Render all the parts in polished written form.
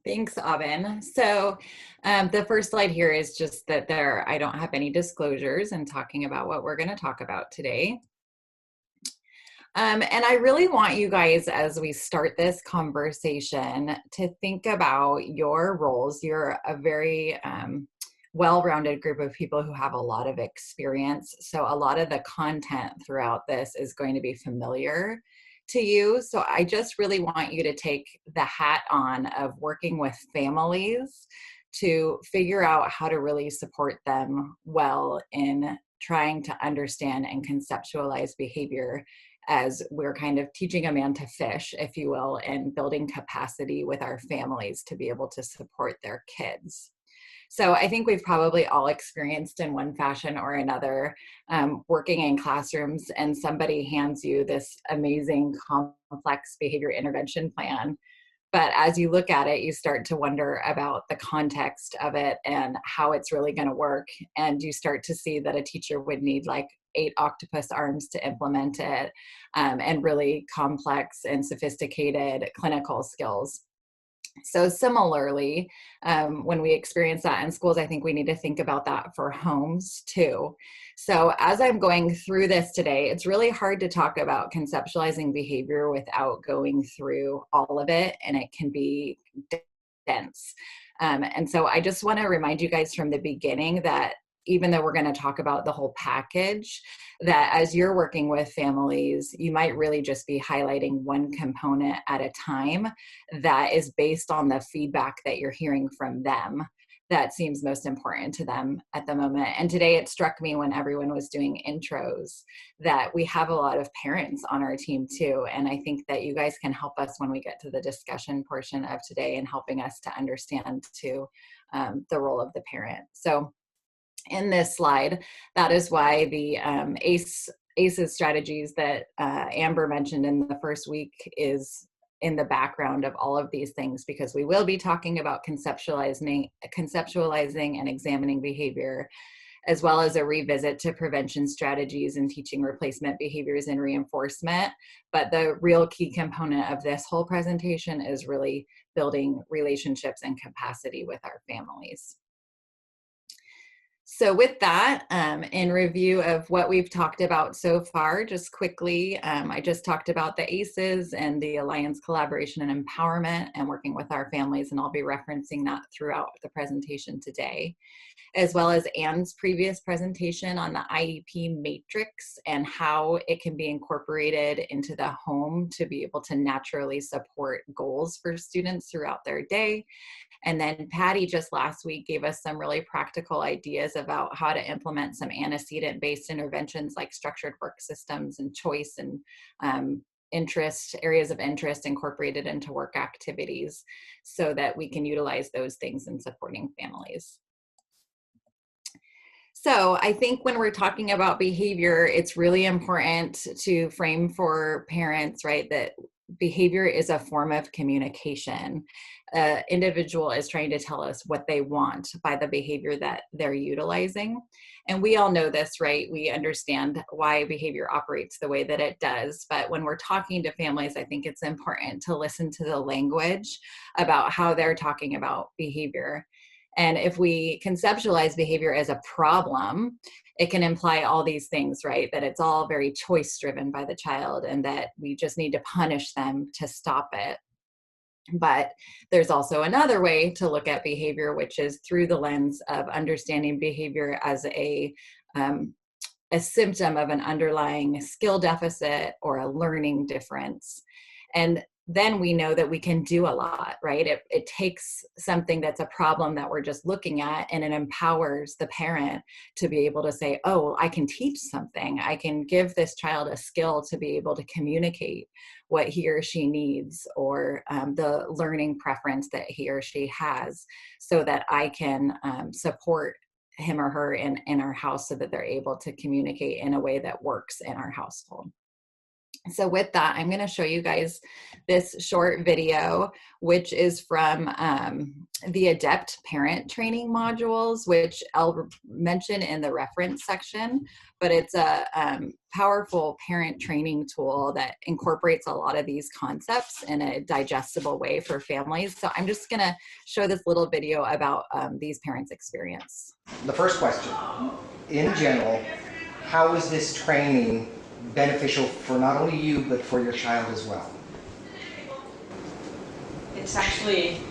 Thanks, Aubin. So the first slide here is just that I don't have any disclosures in talking about what we're going to talk about today. And I really want you guys, as we start this conversation, to think about your roles. You're a very well-rounded group of people who have a lot of experience. So a lot of the content throughout this is going to be familiar to you. So I just really want you to take the hat on of working with families to figure out how to really support them well in trying to understand and conceptualize behavior, as we're kind of teaching a man to fish, if you will, and building capacity with our families to be able to support their kids. So I think we've probably all experienced in one fashion or another working in classrooms, and somebody hands you this amazing complex behavior intervention plan. But as you look at it, you start to wonder about the context of it and how it's really going to work. And you start to see that a teacher would need like 8 octopus arms to implement it, and really complex and sophisticated clinical skills. So similarly, when we experience that in schools, I think we need to think about that for homes too. So as I'm going through this today, it's really hard to talk about conceptualizing behavior without going through all of it, and it can be dense. And so I just want to remind you guys from the beginning that even though we're going to talk about the whole package, that as you're working with families, you might really just be highlighting one component at a time that is based on the feedback that you're hearing from them that seems most important to them at the moment. And today it struck me when everyone was doing intros that we have a lot of parents on our team too. And I think that you guys can help us when we get to the discussion portion of today in helping us to understand too the role of the parent. So in this slide, that is why the ACEs strategies that Amber mentioned in the first week is in the background of all of these things, because we will be talking about conceptualizing and examining behavior, as well as a revisit to prevention strategies and teaching replacement behaviors and reinforcement. But the real key component of this whole presentation is really building relationships and capacity with our families. So with that, in review of what we've talked about so far, just quickly, I just talked about the ACEs and the Alliance Collaboration and Empowerment and working with our families, and I'll be referencing that throughout the presentation today, as well as Anne's previous presentation on the IEP matrix and how it can be incorporated into the home to be able to naturally support goals for students throughout their day. And then Patty just last week gave us some really practical ideas about how to implement some antecedent-based interventions like structured work systems and choice and areas of interest incorporated into work activities so that we can utilize those things in supporting families. So I think when we're talking about behavior, it's really important to frame for parents, right, that behavior is a form of communication. Individual is trying to tell us what they want by the behavior that they're utilizing. And we all know this, right? We understand why behavior operates the way that it does. But when we're talking to families, I think it's important to listen to the language about how they're talking about behavior. And if we conceptualize behavior as a problem, it can imply all these things, right? That it's all very choice driven by the child and that we just need to punish them to stop it. But there's also another way to look at behavior, which is through the lens of understanding behavior as a symptom of an underlying skill deficit or a learning difference. And then we know that we can do a lot, right? It takes something that's a problem that we're just looking at, and it empowers the parent to be able to say, oh, I can teach something. I can give this child a skill to be able to communicate what he or she needs, or the learning preference that he or she has, so that I can support him or her in our house so that they're able to communicate in a way that works in our household. So with that, I'm going to show you guys this short video, which is from the Adept Parent Training modules, which I'll mention in the reference section, but it's a powerful parent training tool that incorporates a lot of these concepts in a digestible way for families. So I'm just going to show this little video about these parents' experience. The first question, in general, how is this training beneficial for not only you, but for your child as well? It's actually,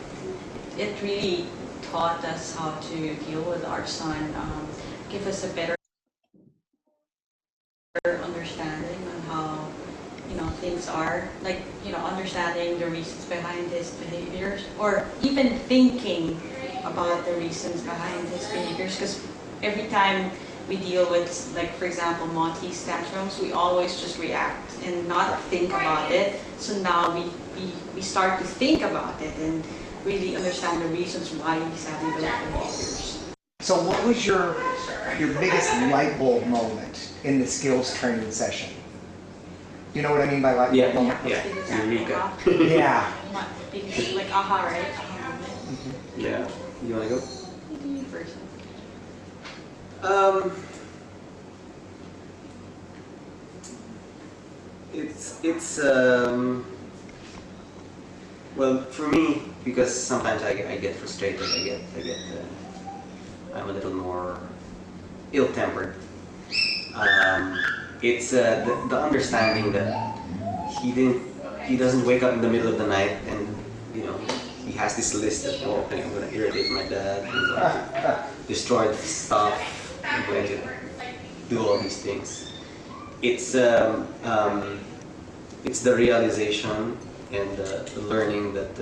it really taught us how to deal with our son, give us a better understanding on how, things are, like, understanding the reasons behind his behaviors, or even thinking about the reasons behind his behaviors, because every time we deal with, like, for example, Monty's tantrums, we always just react and not think about it. So now we start to think about it and really understand the reasons why he's having those behaviors. So what was your biggest light bulb moment in the skills training session? You know what I mean by light bulb moment? Yeah. Eureka. Yeah. Like, aha, right? Aha moment. Mm-hmm. Yeah. You want to go? You first. It's well, for me, because sometimes I get frustrated. I'm a little more ill-tempered. It's the understanding that he doesn't wake up in the middle of the night and he has this list of, oh, okay, I'm going to irritate my dad, I'm going to destroy the stuff, I'm going to do all these things. It's the realization and the learning that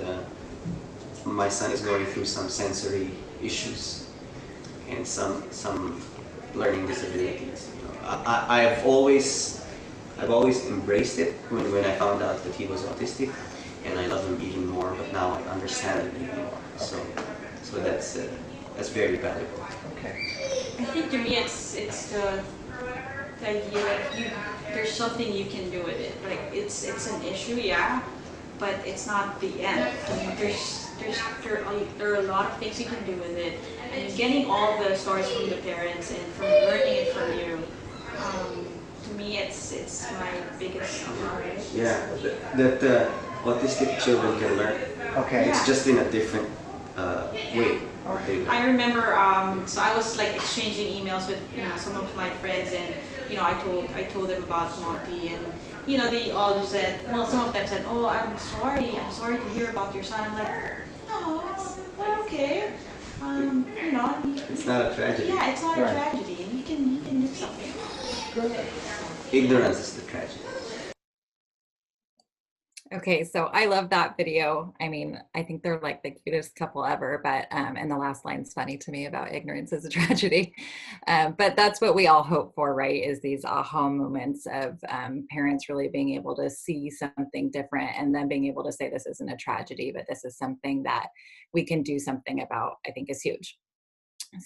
my son is going through some sensory issues and some learning disabilities. I've always embraced it when I found out that he was autistic, and I love him even more. But now I understand it even more. So that's very valuable. Okay. I think to me it's the idea that there's something you can do with it. Like it's an issue, yeah, but it's not the end. I mean, there are a lot of things you can do with it, and getting all the stories from the parents and from learning it from you. To me, it's my biggest right? Yeah, that autistic children can learn. Okay. It's just in a different way. I remember, so I was like exchanging emails with some of my friends, and I told them about Monty, and they all just said, well, some of them said, oh, I'm sorry to hear about your son. I'm like, no, it's okay. It's not a tragedy. Yeah, it's not Right. a tragedy, and you can do something. Good. Ignorance is the tragedy. Okay, so I love that video. I mean, I think they're like the cutest couple ever, but and the last line's funny to me about ignorance is a tragedy. But that's what we all hope for, right? Is these aha moments of parents really being able to see something different and then being able to say this isn't a tragedy, but this is something that we can do something about, I think is huge.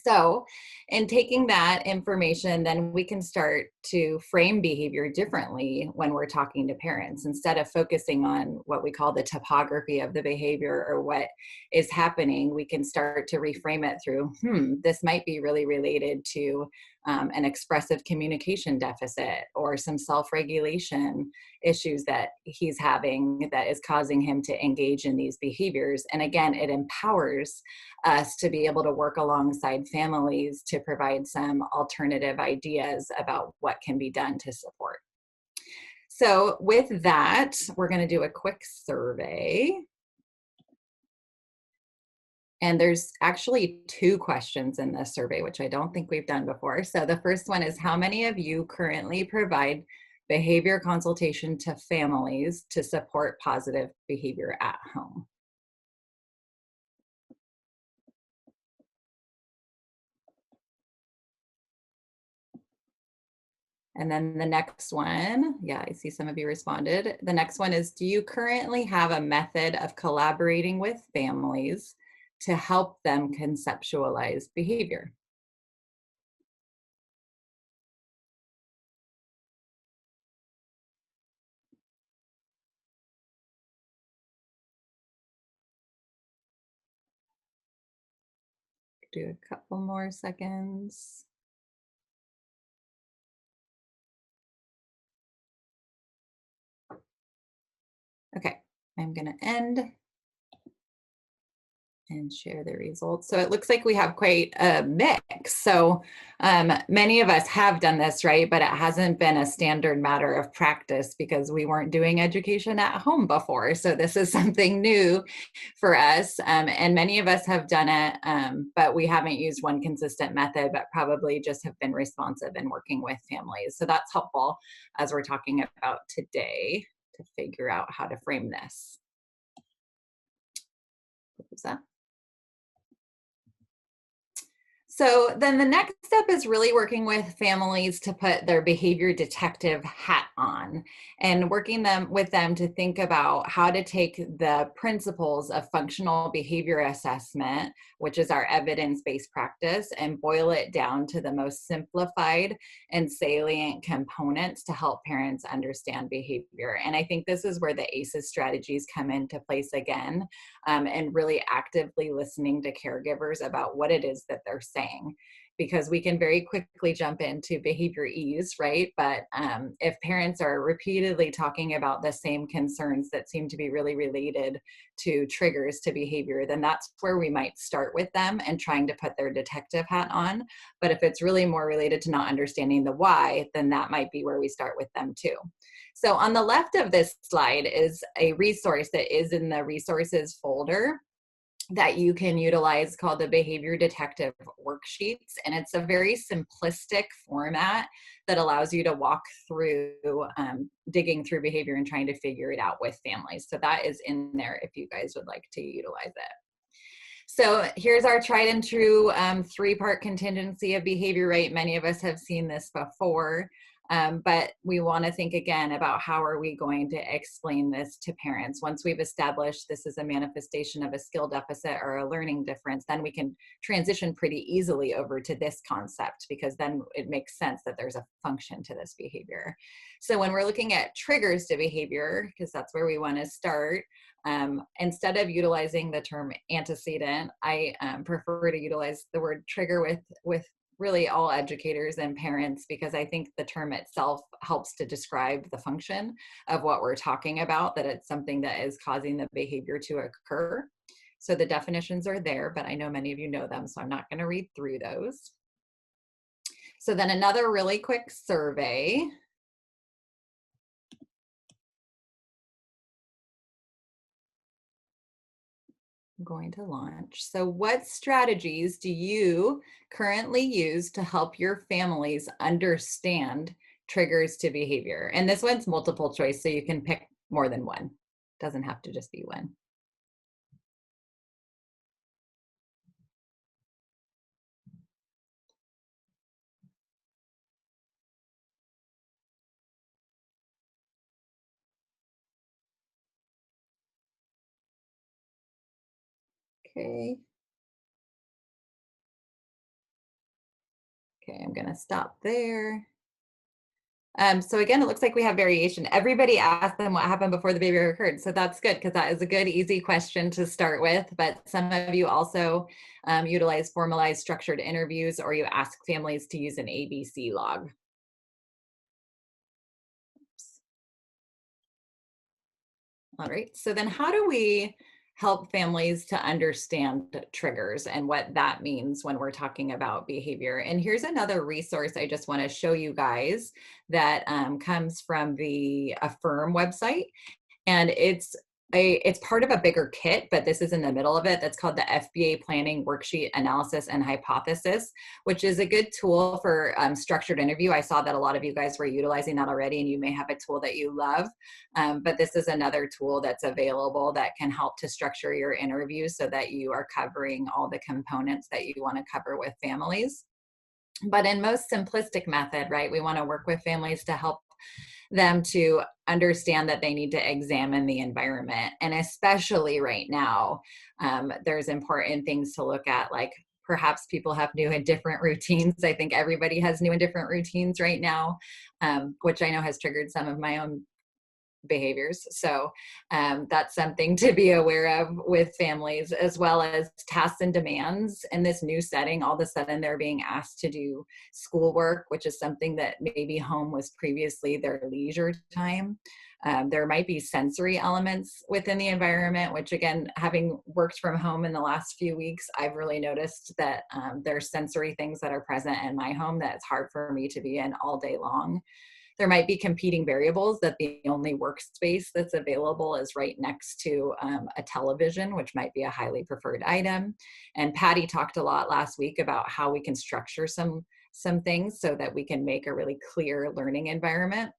So in taking that information, then we can start to frame behavior differently when we're talking to parents. Instead of focusing on what we call the topography of the behavior or what is happening, we can start to reframe it through, this might be really related to an expressive communication deficit or some self-regulation issues that he's having that is causing him to engage in these behaviors. And again, it empowers us to be able to work alongside families to provide some alternative ideas about what can be done to support. So with that, we're going to do a quick survey. And there's actually 2 questions in this survey, which I don't think we've done before. So the first one is, how many of you currently provide behavior consultation to families to support positive behavior at home? And then the next one, yeah, I see some of you responded. The next one is, do you currently have a method of collaborating with families to help them conceptualize behavior? Do a couple more seconds. Okay, I'm going to end and share the results. So it looks like we have quite a mix. So many of us have done this, right? But it hasn't been a standard matter of practice because we weren't doing education at home before. So this is something new for us. And many of us have done it, but we haven't used one consistent method, but probably just have been responsive in working with families. So that's helpful as we're talking about today to figure out how to frame this. What was that? So then the next step is really working with families to put their behavior detective hat on and working with them to think about how to take the principles of functional behavior assessment, which is our evidence-based practice, and boil it down to the most simplified and salient components to help parents understand behavior. And I think this is where the ACEs strategies come into place again, and really actively listening to caregivers about what it is that they're saying, because we can very quickly jump into behavior ease, right? But if parents are repeatedly talking about the same concerns that seem to be really related to triggers to behavior, then that's where we might start with them and trying to put their detective hat on. But if it's really more related to not understanding the why, then that might be where we start with them too. So on the left of this slide is a resource that is in the resources folder that you can utilize called the Behavior Detective Worksheets. And it's a very simplistic format that allows you to walk through digging through behavior and trying to figure it out with families. So that is in there if you guys would like to utilize it. So here's our tried and true three-part contingency of behavior, right? Many of us have seen this before. But we want to think again about how are we going to explain this to parents. Once we've established this is a manifestation of a skill deficit or a learning difference, then we can transition pretty easily over to this concept, because then it makes sense that there's a function to this behavior. So when we're looking at triggers to behavior, because that's where we want to start, instead of utilizing the term antecedent, I prefer to utilize the word trigger with really all educators and parents, because I think the term itself helps to describe the function of what we're talking about, that it's something that is causing the behavior to occur. So the definitions are there, but I know many of you know them, so I'm not going to read through those. So then another really quick survey. I'm going to launch. So what strategies do you currently use to help your families understand triggers to behavior? And this one's multiple choice, so you can pick more than one. Doesn't have to just be one. Okay. Okay, I'm gonna stop there. So again, it looks like we have variation. Everybody asked them what happened before the baby occurred. So that's good, because that is a good, easy question to start with. But some of you also utilize formalized structured interviews, or you ask families to use an ABC log. All right, so then how do we help families to understand triggers and what that means when we're talking about behavior? And here's another resource I just want to show you guys that comes from the Affirm website. And it's part of a bigger kit, but this is in the middle of it. That's called the FBA Planning Worksheet Analysis and Hypothesis, which is a good tool for structured interview. I saw that a lot of you guys were utilizing that already, and you may have a tool that you love. But this is another tool that's available that can help to structure your interview so that you are covering all the components that you want to cover with families. But in most simplistic method, right, we want to work with families to help them to understand that they need to examine the environment. And especially right now, there's important things to look at, like perhaps people have new and different routines. I think everybody has new and different routines right now, which I know has triggered some of my own behaviors. So that's something to be aware of with families, as well as tasks and demands in this new setting. All of a sudden they're being asked to do schoolwork, which is something that maybe home was previously their leisure time. There might be sensory elements within the environment, which again, having worked from home in the last few weeks, I've really noticed that there's sensory things that are present in my home that it's hard for me to be in all day long. There might be competing variables, that the only workspace that's available is right next to a television, which might be a highly preferred item. And Patty talked a lot last week about how we can structure some things so that we can make a really clear learning environment.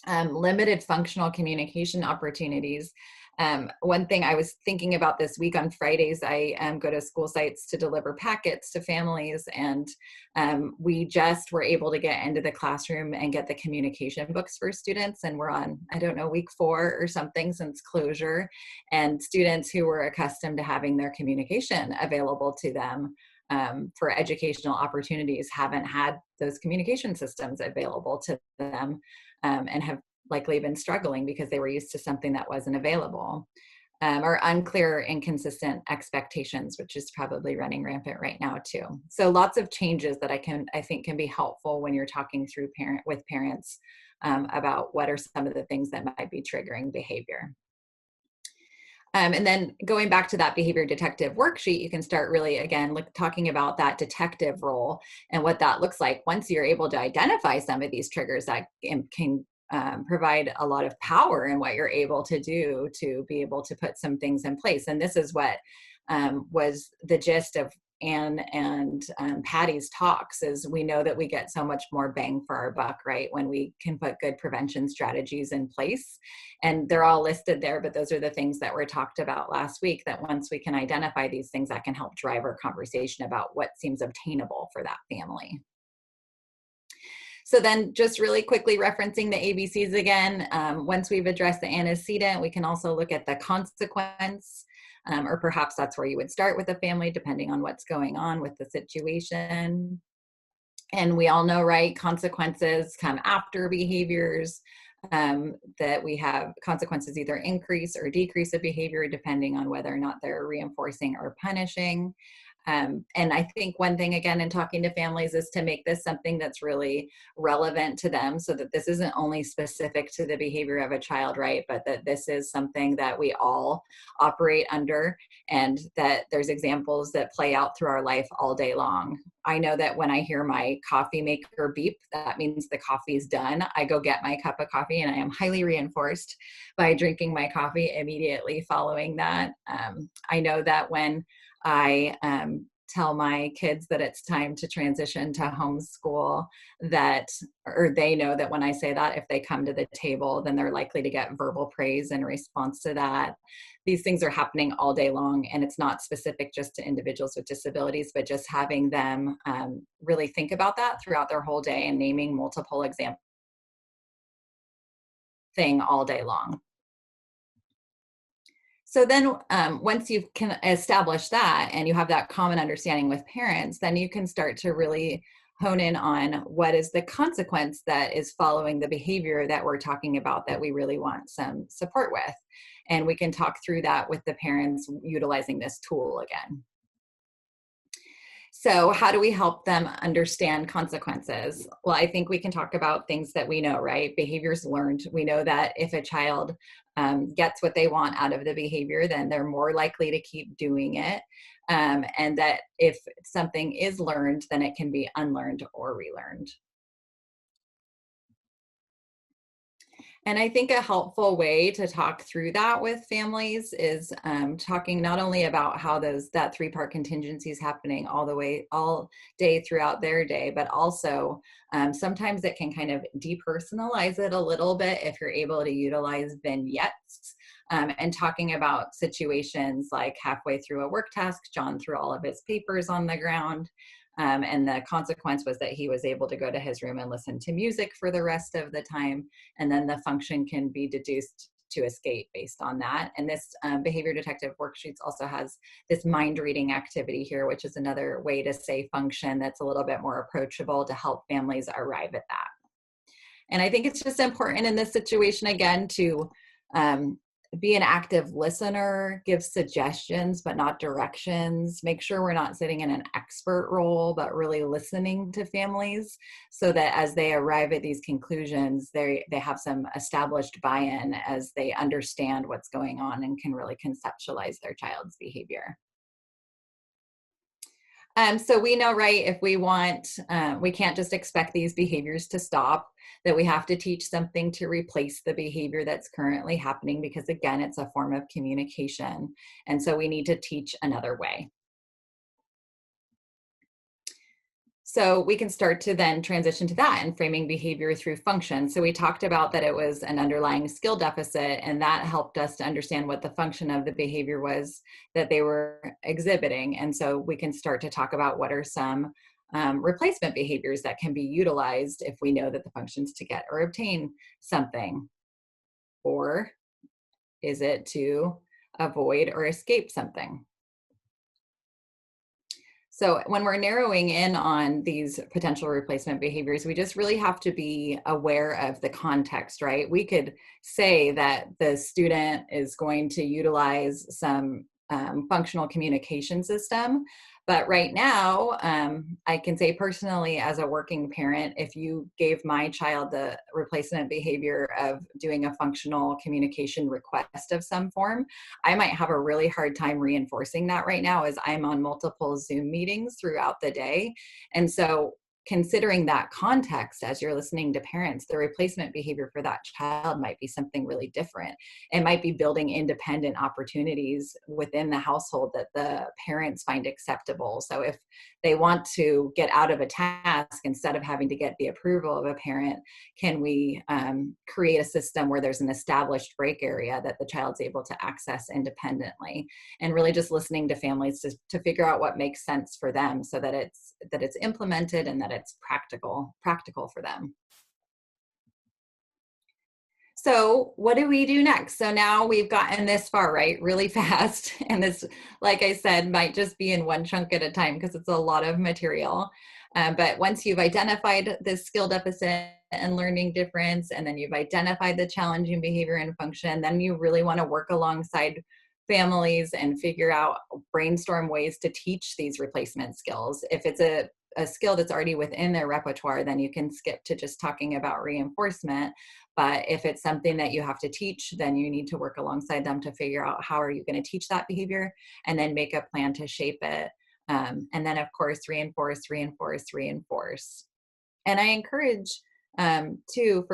Limited functional communication opportunities. One thing I was thinking about this week, on Fridays, I go to school sites to deliver packets to families, and we just were able to get into the classroom and get the communication books for students, and we're on, I don't know, week 4 or something since closure, and students who were accustomed to having their communication available to them for educational opportunities haven't had those communication systems available to them, and have likely been struggling because they were used to something that wasn't available. Or unclear, inconsistent expectations, which is probably running rampant right now too. So lots of changes that I think can be helpful when you're talking through with parents about what are some of the things that might be triggering behavior. And then going back to that behavior detective worksheet, you can start really, again, talking about that detective role and what that looks like. Once you're able to identify some of these triggers, that can provide a lot of power in what you're able to do to be able to put some things in place. And this is what was the gist of Anne and Patty's talks, is we know that we get so much more bang for our buck, right, when we can put good prevention strategies in place. And they're all listed there, but those are the things that were talked about last week, that once we can identify these things, that can help drive our conversation about what seems obtainable for that family. So then just really quickly referencing the ABCs again, once we've addressed the antecedent, we can also look at the consequence, or perhaps that's where you would start with a family, depending on what's going on with the situation. And we all know, right, consequences come after behaviors, that we have consequences either increase or decrease a behavior depending on whether or not they're reinforcing or punishing. And I think one thing, again, in talking to families, is to make this something that's really relevant to them, so that this isn't only specific to the behavior of a child, right? But that this is something that we all operate under, and that there's examples that play out through our life all day long. I know that when I hear my coffee maker beep, that means the coffee's done. I go get my cup of coffee, and I am highly reinforced by drinking my coffee immediately following that. I know that when I tell my kids that it's time to transition to homeschool, that, or they know that when I say that, if they come to the table, then they're likely to get verbal praise in response to that. These things are happening all day long, and it's not specific just to individuals with disabilities, but just having them really think about that throughout their whole day, and naming multiple examples thing all day long. So then once you can establish that, and you have that common understanding with parents, then you can start to really hone in on what is the consequence that is following the behavior that we're talking about, that we really want some support with. And we can talk through that with the parents utilizing this tool again. So how do we help them understand consequences? Well, I think we can talk about things that we know, right? Behaviors learned. We know that if a child gets what they want out of the behavior, then they're more likely to keep doing it. And that if something is learned, then it can be unlearned or relearned. And I think a helpful way to talk through that with families is talking not only about how that 3-part contingency is happening all day throughout their day, but also sometimes it can kind of depersonalize it a little bit if you're able to utilize vignettes. And talking about situations like halfway through a work task, John threw all of his papers on the ground. And the consequence was that he was able to go to his room and listen to music for the rest of the time. And then the function can be deduced to escape based on that. And this behavior detective worksheets also has this mind reading activity here, which is another way to say function that's a little bit more approachable to help families arrive at that. And I think it's just important in this situation, again, to be an active listener, give suggestions, but not directions. Make sure we're not sitting in an expert role, but really listening to families so that as they arrive at these conclusions, they have some established buy-in as they understand what's going on and can really conceptualize their child's behavior. So we know, right, if we want, we can't just expect these behaviors to stop, that we have to teach something to replace the behavior that's currently happening, because again, it's a form of communication. And so we need to teach another way. So we can start to then transition to that and framing behavior through function. So we talked about that it was an underlying skill deficit, and that helped us to understand what the function of the behavior was that they were exhibiting. And so we can start to talk about what are some replacement behaviors that can be utilized if we know that the function's to get or obtain something. Or is it to avoid or escape something? So when we're narrowing in on these potential replacement behaviors, we just really have to be aware of the context, right? We could say that the student is going to utilize some functional communication system. But right now, I can say personally, as a working parent, if you gave my child the replacement behavior of doing a functional communication request of some form, I might have a really hard time reinforcing that right now, as I'm on multiple Zoom meetings throughout the day. And so considering that context as you're listening to parents, the replacement behavior for that child might be something really different. It might be building independent opportunities within the household that the parents find acceptable. So if they want to get out of a task instead of having to get the approval of a parent, can we create a system where there's an established break area that the child's able to access independently? And really just listening to families to figure out what makes sense for them, so that it's implemented and that it's practical for them. So what do we do next? So now we've gotten this far, right, really fast. And this, like I said, might just be in one chunk at a time because it's a lot of material. But once you've identified the skill deficit and learning difference, and then you've identified the challenging behavior and function, then you really want to work alongside families and figure out, brainstorm ways to teach these replacement skills. If it's a skill that's already within their repertoire, then you can skip to just talking about reinforcement. But if it's something that you have to teach, then you need to work alongside them to figure out how are you going to teach that behavior, and then make a plan to shape it. And then, of course, reinforce. And I encourage too,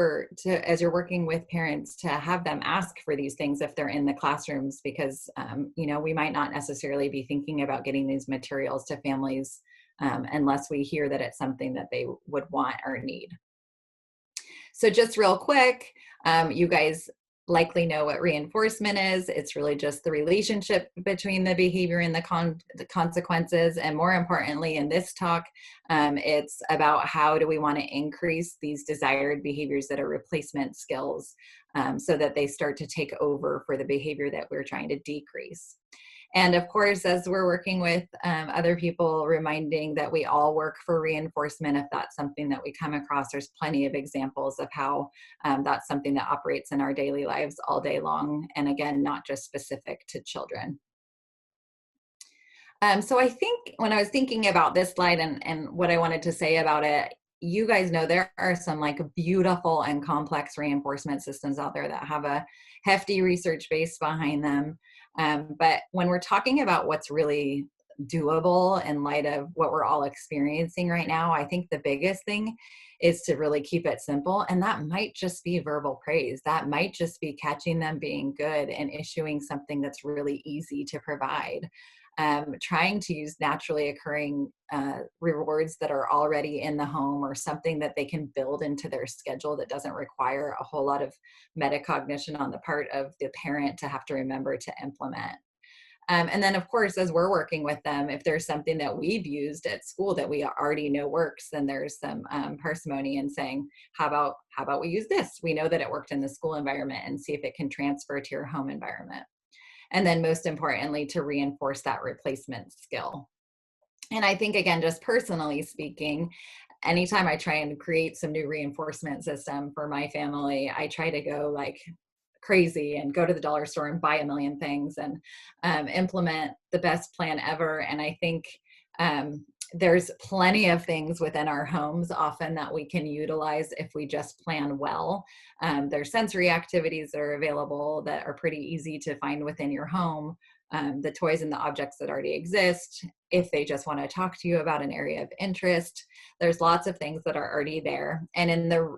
as you're working with parents, to have them ask for these things if they're in the classrooms, because we might not necessarily be thinking about getting these materials to families unless we hear that it's something that they would want or need. So just real quick, you guys likely know what reinforcement is. It's really just the relationship between the behavior and the consequences. And more importantly, in this talk, it's about how do we want to increase these desired behaviors that are replacement skills, so that they start to take over for the behavior that we're trying to decrease. And of course, as we're working with other people, reminding that we all work for reinforcement. If that's something that we come across, there's plenty of examples of how that's something that operates in our daily lives all day long. And again, not just specific to children. So I think when I was thinking about this slide and what I wanted to say about it, you guys know there are some like beautiful and complex reinforcement systems out there that have a hefty research base behind them. But when we're talking about what's really doable in light of what we're all experiencing right now, I think the biggest thing is to really keep it simple. And that might just be verbal praise. That might just be catching them being good and issuing something that's really easy to provide. Trying to use naturally occurring rewards that are already in the home, or something that they can build into their schedule that doesn't require a whole lot of metacognition on the part of the parent to have to remember to implement. And then, of course, as we're working with them, if there's something that we've used at school that we already know works, then there's some parsimony in saying, how about we use this? We know that it worked in the school environment, and see if it can transfer to your home environment. And then most importantly, to reinforce that replacement skill. And I think, again, just personally speaking, anytime I try and create some new reinforcement system for my family, I try to go like crazy and go to the dollar store and buy a million things and implement the best plan ever. And I think there's plenty of things within our homes often that we can utilize if we just plan well. There's sensory activities that are available that are pretty easy to find within your home. The toys and the objects that already exist. If they just want to talk to you about an area of interest, there's lots of things that are already there. And in the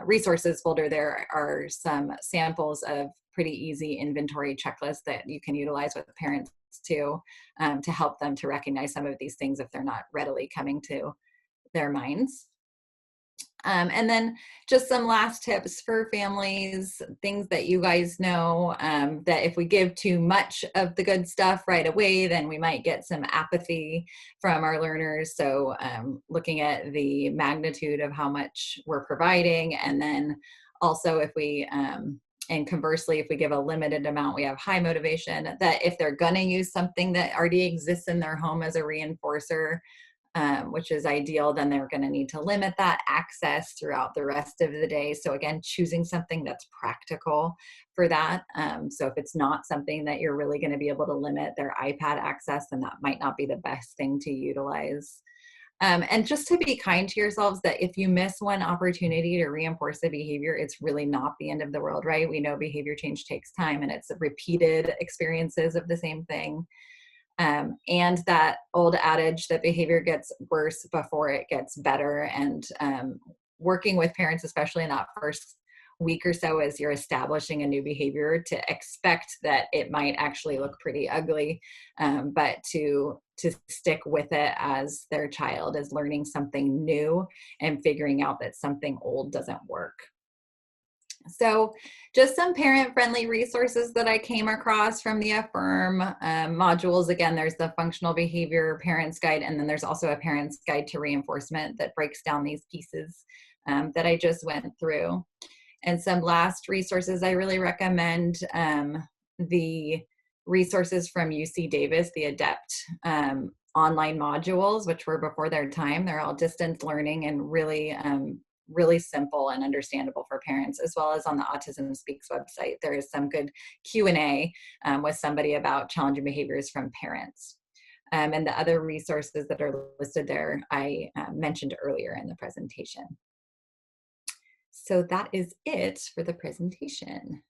resources folder, there are some samples of pretty easy inventory checklists that you can utilize with parents to help them to recognize some of these things if they're not readily coming to their minds. And then just some last tips for families, things that you guys know, that if we give too much of the good stuff right away, then we might get some apathy from our learners. So looking at the magnitude of how much we're providing, and then also if we, and conversely, if we give a limited amount, we have high motivation, that if they're gonna use something that already exists in their home as a reinforcer, which is ideal, then they're going to need to limit that access throughout the rest of the day. So again, choosing something that's practical for that. So if it's not something that you're really going to be able to limit their iPad access, then that might not be the best thing to utilize. And just to be kind to yourselves, that if you miss one opportunity to reinforce the behavior, it's really not the end of the world, right? We know behavior change takes time, and it's repeated experiences of the same thing. And that old adage that behavior gets worse before it gets better. And working with parents, especially in that first week or so as you're establishing a new behavior, to expect that it might actually look pretty ugly, but to stick with it as their child is learning something new and figuring out that something old doesn't work. So just some parent-friendly resources that I came across from the Affirm modules. Again, there's the functional behavior parent's guide, and then there's also a parent's guide to reinforcement that breaks down these pieces that I just went through. And some last resources I really recommend, the resources from UC Davis, the ADEPT online modules, which were before their time. They're all distance learning and really really simple and understandable for parents, as well as on the Autism Speaks website. There is some good Q&A with somebody about challenging behaviors from parents. And the other resources that are listed there, I mentioned earlier in the presentation. So that is it for the presentation.